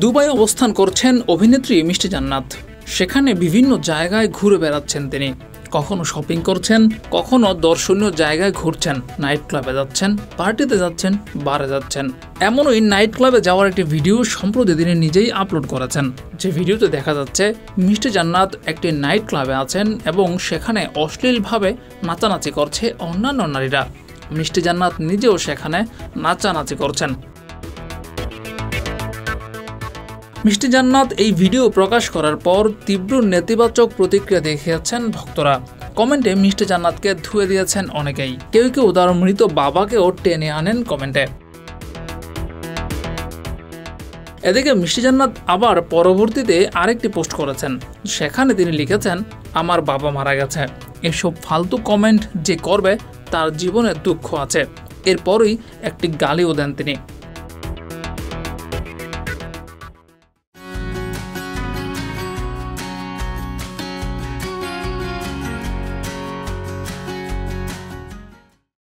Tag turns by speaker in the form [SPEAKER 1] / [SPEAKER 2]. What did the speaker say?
[SPEAKER 1] Dubai অবস্থান করছেন অভিনেত্রী মিষ্টি জান্নাত। সেখানে বিভিন্ন জায়গায় ঘুরে বেড়াচ্ছেন তিনি। কখনো শপিং করছেন, কখনো দর্শনীয় জায়গায় ঘুরছেন, নাইট ক্লাবে যাচ্ছেন, পার্টিতে যাচ্ছেন, বারে যাচ্ছেন। এমনই নাইট ক্লাবে যাওয়ার একটি ভিডিও সম্প্রতি তিনি নিজেই আপলোড করেছেন। যে ভিডিওতে দেখা যাচ্ছে মিষ্টি জান্নাত একটি নাইট ক্লাবে আছেন এবং সেখানে অশ্লীলভাবে নাচানাচি করছে অন্যান্য নারীরা। মিষ্টি জান্নাত নিজেও সেখানে নাচানাচি করছেন। মিষ্টি জান্নাত এই ভিডিও প্রকাশ করার পর তীব্র নেতিবাচক প্রতিক্রিয়া দেখিয়েছেন ভক্তরা। কমেন্টে মিষ্টি জান্নাতকে ধুয়ে দিয়েছেন অনেকেই। কেউ কেউ তার মৃত বাবাকেও টেনে আনেন কমেন্টে। এদিকে মিষ্টি জান্নাত আবার পরবর্তীতে আরেকটি পোস্ট করেছেন। সেখানে তিনি লিখেছেন, আমার বাবা মারা গেছে, এসব ফালতু কমেন্ট যে করবে তার জীবনে দুঃখ আছে। এরপরই একটি গালিও দেন তিনি।